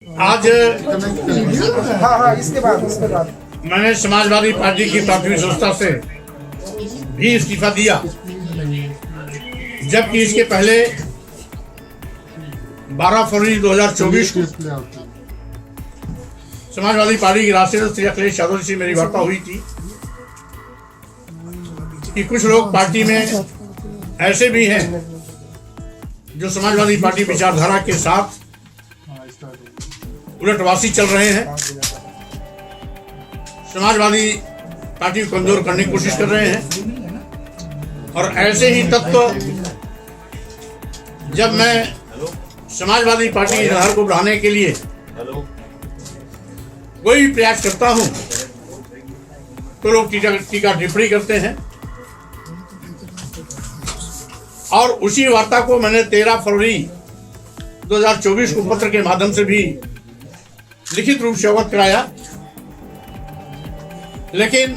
आज हाँ इसके बाद मैंने समाजवादी पार्टी की प्राथमिक संस्था से भी इस्तीफा दिया, जबकि इसके पहले 12 फरवरी 2024 को समाजवादी पार्टी के राष्ट्रीय अध्यक्ष श्री अखिलेश यादव से मेरी वार्ता हुई थी कि कुछ लोग पार्टी में ऐसे भी हैं जो समाजवादी पार्टी विचारधारा के साथ उलटवासी चल रहे हैं, समाजवादी पार्टी को कमजोर करने की कोशिश कर रहे हैं। और ऐसे ही तत्व जब मैं समाजवादी पार्टी की आधार को बढ़ाने के लिए कोई भी प्रयास करता हूं तो लोग टीका टिप्पणी करते हैं। और उसी वार्ता को मैंने 13 फरवरी 2024 को पत्र के माध्यम से भी लिखित रूप से अवगत कराया, लेकिन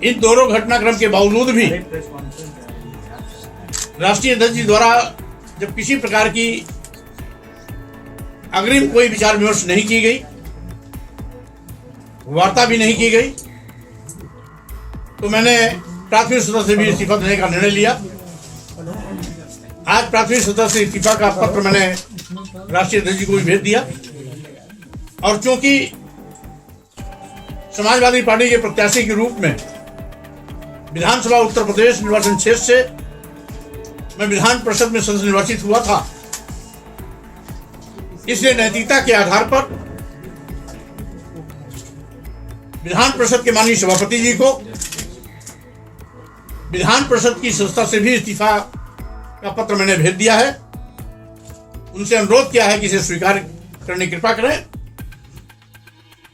इन दोनों घटनाक्रम के बावजूद भी राष्ट्रीय अध्यक्ष जी द्वारा जब किसी प्रकार की अग्रिम कोई विचार विमर्श नहीं की गई, वार्ता भी नहीं की गई, तो मैंने प्राथमिक सदस्य से भी इस्तीफा देने का निर्णय लिया। आज प्राथमिक सदस्य से इस्तीफा का पत्र मैंने राष्ट्रीय अध्यक्ष जी को भी भेज दिया। और चूंकि समाजवादी पार्टी के प्रत्याशी के रूप में विधानसभा उत्तर प्रदेश निर्वाचन क्षेत्र से मैं विधान परिषद में सदस्य निर्वाचित हुआ था, इसलिए नैतिकता के आधार पर विधान परिषद के माननीय सभापति जी को विधान परिषद की संस्था से भी इस्तीफा का पत्र मैंने भेज दिया है। उनसे अनुरोध किया है कि इसे स्वीकार करने की कृपा करें,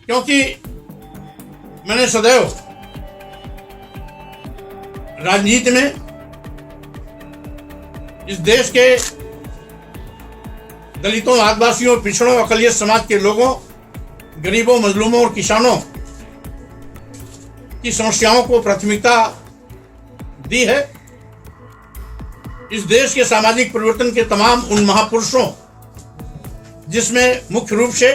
क्योंकि मैंने सदैव राजनीति में इस देश के दलितों, आदिवासियों, पिछड़ों, अकलियत समाज के लोगों, गरीबों, मजलूमों और किसानों की समस्याओं को प्राथमिकता दी है। इस देश के सामाजिक परिवर्तन के तमाम उन महापुरुषों, जिसमें मुख्य रूप से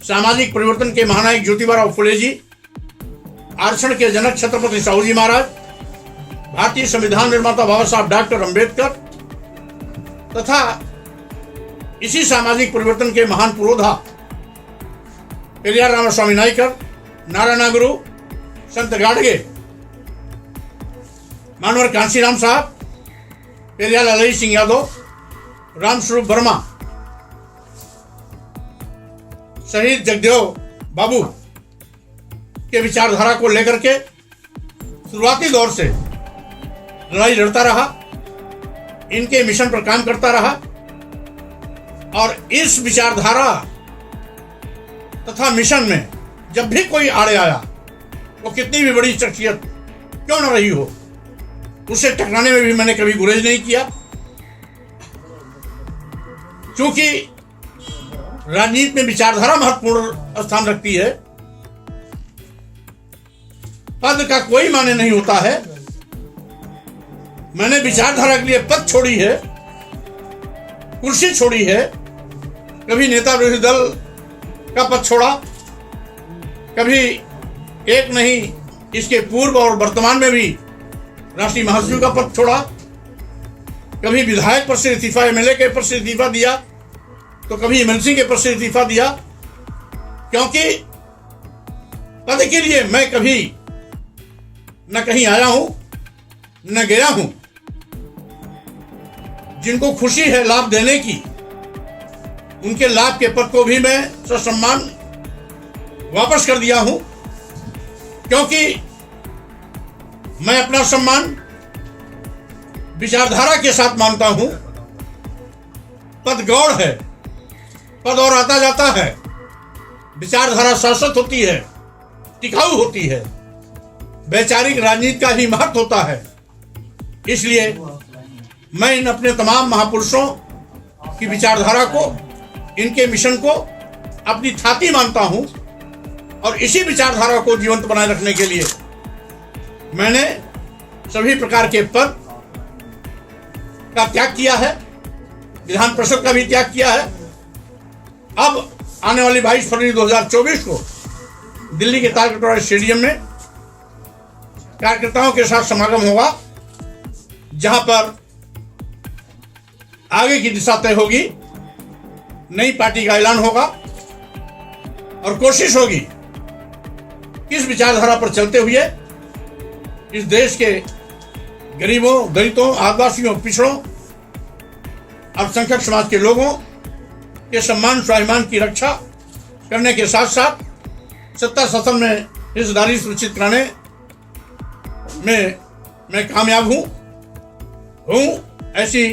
सामाजिक परिवर्तन के महानायक ज्योतिबा फुले जी, आरक्षण के जनक छत्रपति साहू जी महाराज, भारतीय संविधान निर्माता बाबा साहब डॉक्टर अंबेडकर तथा इसी सामाजिक परिवर्तन के महान पुरोधा पेरियार रामास्वामी नायकर, नारायण गुरु, संत गाडगे, मानवर कांशीराम साहब, पेरियार लालजी सिंह यादव, रामस्वरूप वर्मा, शहीद जगदेव बाबू के विचारधारा को लेकर के शुरुआती दौर से लड़ाई लड़ता रहा, इनके मिशन पर काम करता रहा। और इस विचारधारा तथा मिशन में जब भी कोई आड़े आया, वो कितनी भी बड़ी शख्सियत क्यों न रही हो, उससे टकराने में भी मैंने कभी गुरेज नहीं किया। क्योंकि राजनीति में विचारधारा महत्वपूर्ण स्थान रखती है। पद का कोई माने नहीं होता है। मैंने विचारधारा के लिए पद छोड़ी है, कुर्सी छोड़ी है, कभी नेता विरोधी दल का पद छोड़ा, कभी एक नहीं इसके पूर्व और वर्तमान में भी राष्ट्रीय महासचिव का पद छोड़ा, कभी विधायक पद से इस्तीफा, एमएलए के पद से इस्तीफा दिया, तो कभी एमएलसी के पद से इस्तीफा दिया। क्योंकि पद के लिए मैं कभी न कहीं आया हूं न गया हूं। जिनको खुशी है लाभ देने की, उनके लाभ के पद को भी मैं ससम्मान वापस कर दिया हूं। क्योंकि मैं अपना सम्मान विचारधारा के साथ मानता हूं। पद गौड़ है, पद और आता जाता है, विचारधारा शाश्वत होती है, टिकाऊ होती है, वैचारिक राजनीति का ही महत्व होता है। इसलिए मैं इन अपने तमाम महापुरुषों की विचारधारा को, इनके मिशन को अपनी छाती मानता हूं। और इसी विचारधारा को जीवंत बनाए रखने के लिए मैंने सभी प्रकार के पद का त्याग किया है। विधान परिषद का भी त्याग किया है। अब आने वाली 22 फरवरी 2024 को दिल्ली के तालकटोरा स्टेडियम में कार्यकर्ताओं के साथ समागम होगा, जहां पर आगे की दिशा तय होगी, नई पार्टी का ऐलान होगा और कोशिश होगी इस विचारधारा पर चलते हुए इस देश के गरीबों, दलितों, आदिवासियों, पिछड़ों, अल्पसंख्यक समाज के लोगों के सम्मान स्वाभिमान की रक्षा करने के साथ साथ सत्ता शासन में हिस्सेदारी सुनिश्चित कराने में मैं कामयाब हूं। ऐसी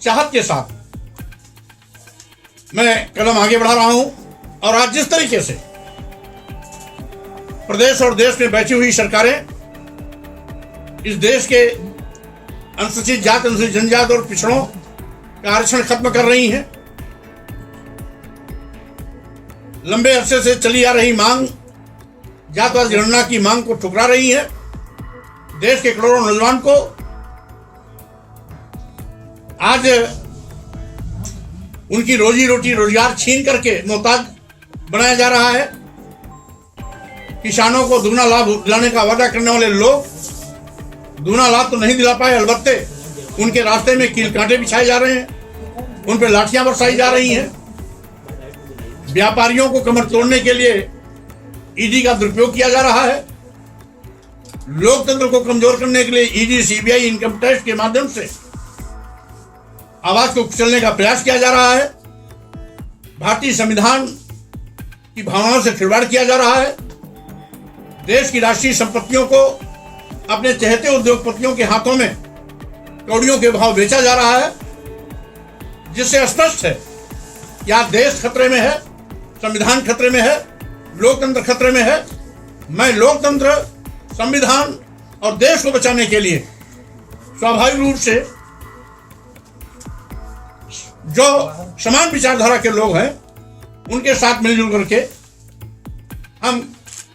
चाहत के साथ मैं कदम आगे बढ़ा रहा हूं और आज जिस तरीके से प्रदेश और देश में बैठी हुई सरकारें इस देश के अनुसूचित जाति, अनुसूचित जनजाति और पिछड़ों का आरक्षण खत्म कर रही हैं, लंबे अरसे से चली आ रही मांग, जातिवाद जनगणना की मांग को ठुकरा रही है, देश के करोड़ों नौजवान को आज उनकी रोजी रोटी, रोजगार छीन करके मोहताज बनाया जा रहा है। किसानों को दुगना लाभ दिलाने का वादा करने वाले लोग दुगना लाभ तो नहीं दिला पाए, अलबत्ते उनके रास्ते में कील कांटे बिछाए जा रहे हैं, उन पर लाठियां बरसाई जा रही हैं। व्यापारियों को कमर तोड़ने के लिए ईडी का दुरुपयोग किया जा रहा है। लोकतंत्र को कमजोर करने के लिए ईडी, सीबीआई, इनकम टैक्स के माध्यम से आवाज को कुचलने का प्रयास किया जा रहा है। भारतीय संविधान की भावनाओं से खिलवाड़ किया जा रहा है। देश की राष्ट्रीय संपत्तियों को अपने चहेते उद्योगपतियों के हाथों में कौड़ियों के भाव बेचा जा रहा है, जिससे स्पष्ट है कि आज देश खतरे में है, संविधान खतरे में है, लोकतंत्र खतरे में है। मैं लोकतंत्र, संविधान और देश को बचाने के लिए स्वाभाविक रूप से जो समान विचारधारा के लोग हैं उनके साथ मिलजुल करके हम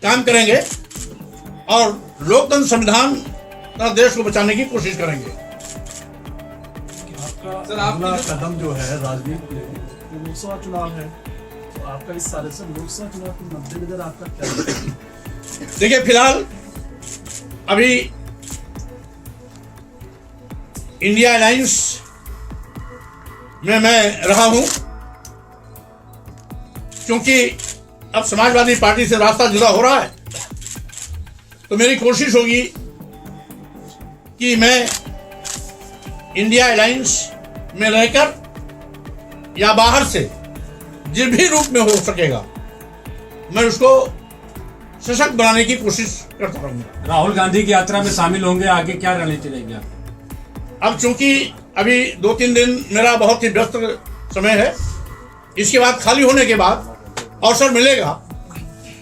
काम करेंगे और लोकतंत्र, संविधान तथा देश को बचाने की कोशिश करेंगे। आपका अगला कदम जो है राजनीति में वो लोकसभा चुनाव है, तो आपका इस सारे से लोकसभा चुनाव के मद्देनजर आपका क्या है? देखिए, फिलहाल अभी इंडिया अलायंस में मैं रहा हूं, क्योंकि अब समाजवादी पार्टी से रास्ता जुदा हो रहा है, तो मेरी कोशिश होगी कि मैं इंडिया अलायंस में रहकर या बाहर से जिस भी रूप में हो सकेगा मैं उसको सशक्त बनाने की कोशिश करता रहूंगा। राहुल गांधी की यात्रा में शामिल होंगे, आगे क्या रणनीति रहेगी? अब चूंकि अभी 2-3 दिन मेरा बहुत ही व्यस्त समय है, इसके बाद खाली होने के बाद अवसर मिलेगा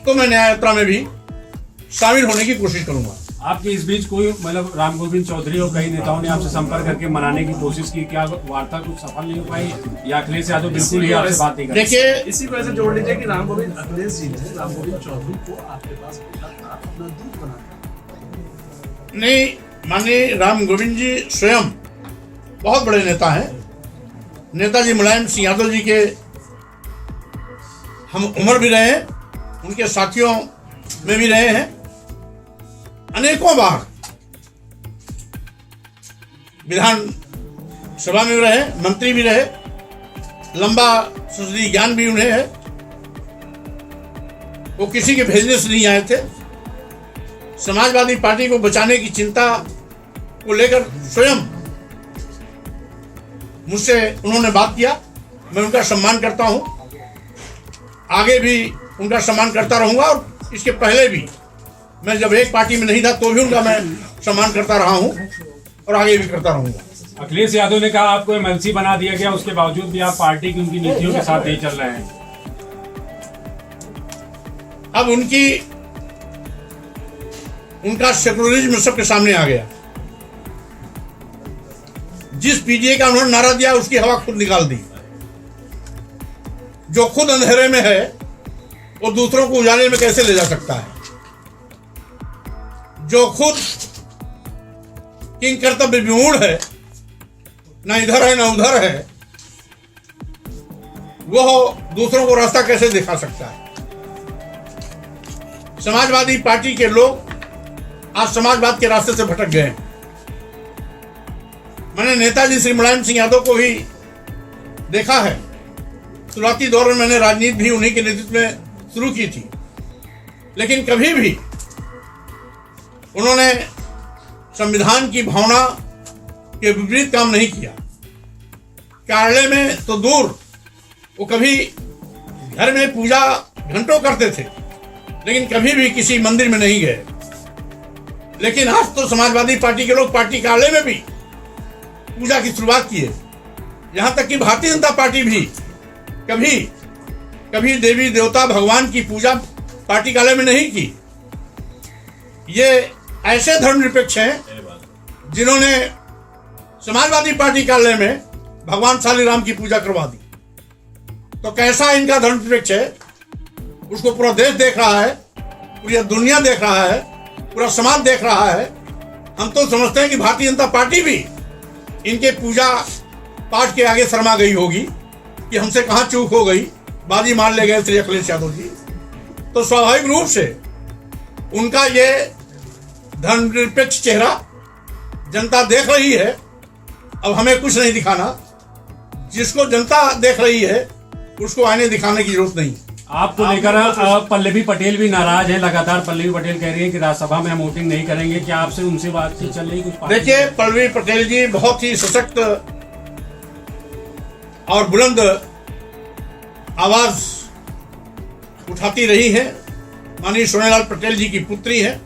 तो मैं न्याय यात्रा में भी शामिल होने की कोशिश करूंगा। आपके इस बीच कोई मतलब राम गोविंद चौधरी और कई नेताओं ने आपसे संपर्क करके मनाने की कोशिश की, क्या वार्ता कुछ सफल नहीं हो पाई या अखिलेश यादव बिल्कुल ही आपसे बात नहीं कर? देखिए, इसी को ऐसे जोड़ लीजिए कि राम गोविंद अखिलेश जी ने राम गोविंद चौधरी को आपके पास भेजा था अपना दूत बनाकर। नहीं, माननीय राम गोविंद जी स्वयं बहुत बड़े नेता हैं। नेताजी मुलायम सिंह यादव जी के हम उम्र भी रहे हैं, उनके साथियों में भी रहे हैं, अनेकों बार विधान सभा में भी रहे, मंत्री भी रहे, लंबा संसदीय ज्ञान भी उन्हें है। वो किसी के भेजने से नहीं आए थे। समाजवादी पार्टी को बचाने की चिंता को लेकर स्वयं मुझसे उन्होंने बात किया। मैं उनका सम्मान करता हूं, आगे भी उनका सम्मान करता रहूंगा और इसके पहले भी मैं जब एक पार्टी में नहीं था तो भी उनका मैं सम्मान करता रहा हूं और आगे भी करता रहूंगा। अखिलेश यादव ने कहा आपको एमएलसी बना दिया गया, उसके बावजूद भी आप पार्टी की उनकी नीतियों के साथ नहीं चल रहे हैं। अब उनका सेकुलरिज्म सबके सामने आ गया। जिस पीडीए का उन्होंने नारा दिया उसकी हवा खुद निकाल दी। जो खुद अंधेरे में है वो दूसरों को उजाले में कैसे ले जा सकता है? जो खुद किंग कर्तव्य विमूढ़ है, ना इधर है ना उधर है, वो दूसरों को रास्ता कैसे दिखा सकता है? समाजवादी पार्टी के लोग आज समाजवाद के रास्ते से भटक गए हैं। मैंने नेताजी श्री मुलायम सिंह यादव को भी देखा है। शुरुआती दौर में मैंने राजनीति भी उन्हीं के नेतृत्व में शुरू की थी, लेकिन कभी भी उन्होंने संविधान की भावना के विपरीत काम नहीं किया। कार्यालय में तो दूर, वो कभी घर में पूजा घंटों करते थे, लेकिन कभी भी किसी मंदिर में नहीं गए। लेकिन आज तो समाजवादी पार्टी के लोग पार्टी कार्यालय में भी पूजा की शुरुआत की है। यहां तक कि भारतीय जनता पार्टी भी कभी देवी देवता भगवान की पूजा पार्टी कार्यालय में नहीं की। ये ऐसे धर्मनिरपेक्ष हैं जिन्होंने समाजवादी पार्टी कार्यालय में भगवान शालीराम की पूजा करवा दी। तो कैसा इनका धर्मनिरपेक्ष है, उसको पूरा देश देख रहा है, पूरी दुनिया देख रहा है, पूरा समाज देख रहा है। हम तो समझते हैं कि भारतीय जनता पार्टी भी इनके पूजा पाठ के आगे शर्मा गई होगी कि हमसे कहां चूक हो गई, बाजी मार ले गए श्री अखिलेश यादव जी। तो स्वाभाविक रूप से उनका ये धर्मनिरपेक्ष चेहरा जनता देख रही है। अब हमें कुछ नहीं दिखाना, जिसको जनता देख रही है उसको आईने दिखाने की जरूरत नहीं। आपको लेकर पल्लवी पटेल भी नाराज है। लगातार पल्लवी पटेल कह रही है कि राज्यसभा में हम वोटिंग नहीं करेंगे। क्या आपसे उनसे बातचीत चल रही कुछ? देखिए, पल्लवी पटेल जी बहुत ही सशक्त और बुलंद आवाज उठाती रही है। माननीय सोनेलाल पटेल जी की पुत्री है।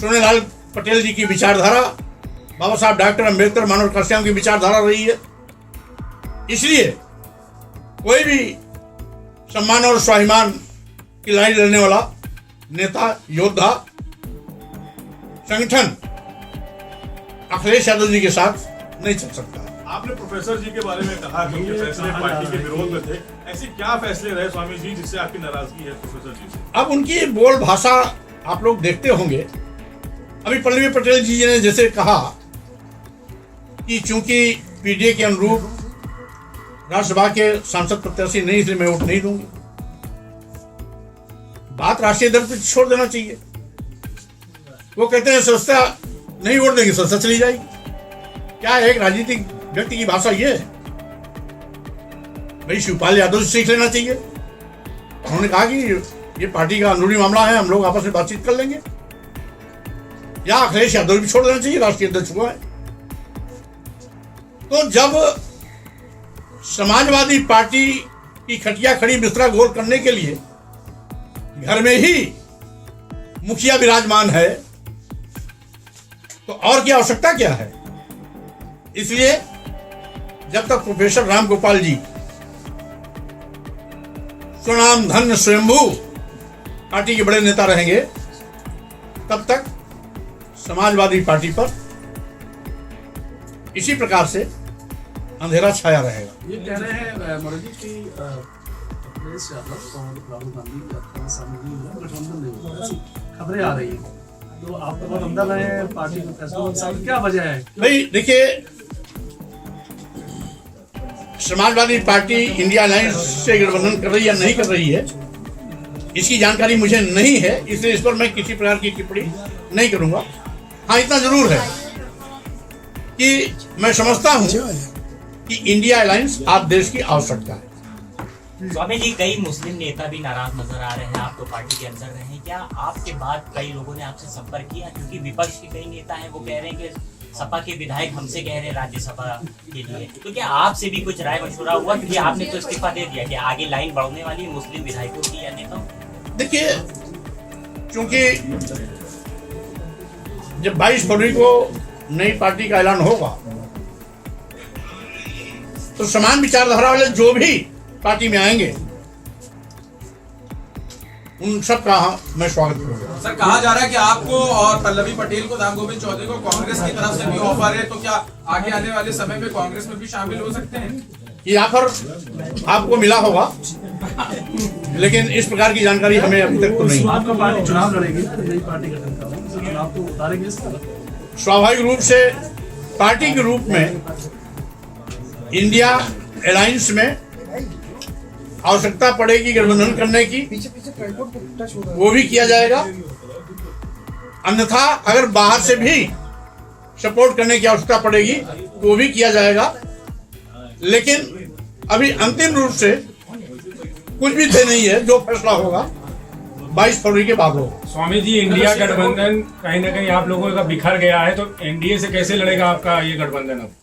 सोनेलाल पटेल जी की विचारधारा बाबा साहब डॉक्टर अम्बेडकर मानव कल्याण की विचारधारा रही है। इसलिए कोई भी सम्मान और स्वाभिमान की लड़ाई लड़ने वाला नेता, योद्धा, संगठन अखिलेश यादव जी के साथ नहीं चल सकता। आपने प्रोफेसर जी के बारे में कहा कि उनके फैसले पार्टी के विरोध में थे। ऐसे क्या फैसले रहे स्वामी जी जिससे आपकी नाराजगी है प्रोफेसर जी से? अब उनकी बोल भाषा आप लोग देखते होंगे। अभी पल्लवी पटेल जी ने जैसे कहा कि चूंकि पीडीए के अनुरूप राज्यसभा के सांसद प्रत्याशी नहीं, इसलिए मैं वोट नहीं दूंगी। बात राष्ट्रीय दल पर छोड़ देना चाहिए। वो कहते हैं संस्था नहीं वोट देंगे, संस्था चली जाएगी। क्या एक राजनीतिक व्यक्ति की भाषा ये है? भाई शिवपाल यादव से सीख लेना चाहिए। उन्होंने कहा कि ये पार्टी का अंदरूनी मामला है, हम लोग आपस में बातचीत कर लेंगे। या अखिलेश यादव भी छोड़ देना चाहिए, राष्ट्रीय अध्यक्ष हुआ है। तो जब समाजवादी पार्टी की खटिया खड़ी बिस्तरा गोल करने के लिए घर में ही मुखिया विराजमान है, तो और क्या आवश्यकता क्या है? इसलिए जब तक प्रोफेसर राम गोपाल जी स्वनाम धन्य स्वयंभू पार्टी के बड़े नेता रहेंगे, तब तक समाजवादी पार्टी पर इसी प्रकार से अंधेरा छाया रहेगा। ये कह रहे हैं मोदी जी की अखिलेश यादव और राहुल गांधी गठबंधन नहीं होगा, ऐसी खबरें आ रही हैं। तो आप तो बहुत अंदर रहे पार्टी के फैसलों में, क्या वजह है? भाई देखिए, समाजवादी पार्टी इंडिया अलायंस से गठबंधन कर रही है या नहीं कर रही है, इसकी जानकारी मुझे नहीं है, इसलिए इस पर मैं किसी प्रकार की टिप्पणी नहीं करूंगा। हाँ, इतना जरूर है कि मैं समझता हूं कि इंडिया अलायंस आज देश की आवश्यकता है। स्वामी जी, कई मुस्लिम नेता भी नाराज नजर आ रहे हैं। आप तो पार्टी के अंदर रहे, क्या आपके बाद कई लोगों ने आपसे संपर्क किया? क्योंकि विपक्ष के कई नेता हैं, वो कह रहे हैं कि सपा के विधायक हमसे कह रहे हैं राज्यसभा के लिए, तो क्या आपसे भी कुछ राय मशवरा हुआ? क्योंकि आपने तो इस्तीफा दे दिया कि आगे लाइन बढ़ने वाली है मुस्लिम विधायकों की या नेताओं? देखिए, क्योंकि जब 22 फरवरी को नई पार्टी का ऐलान होगा, तो समान विचारधारा वाले जो भी पार्टी में आएंगे उन सब का मैं स्वागत करूंगा। सर, कहा जा रहा है कि आपको और पल्लवी पटेल को, राम गोविंद चौधरी को कांग्रेस की तरफ से भी ऑफर है, तो क्या आगे आने वाले समय में कांग्रेस में भी शामिल हो सकते हैं? ये ऑफर आपको मिला होगा, लेकिन इस प्रकार की जानकारी हमें अभी तक तो नहीं। आपका पार्टी चुनाव लड़ेगी, नई पार्टी गठन करेगी, आप तो उतारेंगे इस तरफ? स्वाभाविक रूप से पार्टी के रूप में इंडिया अलायंस में आवश्यकता पड़ेगी गठबंधन करने की, पीछे पीछे ट्राइपॉड को टच हो रहा है। वो भी किया जाएगा। अन्यथा अगर बाहर से भी सपोर्ट करने की आवश्यकता पड़ेगी तो वो भी किया जाएगा। लेकिन अभी अंतिम रूप से कुछ भी तय नहीं है, जो फैसला होगा 22 फरवरी के बाद होगा। स्वामी जी, इंडिया गठबंधन कहीं ना कहीं आप लोगों का बिखर गया है, तो एनडीए से कैसे लड़ेगा आपका ये गठबंधन अब?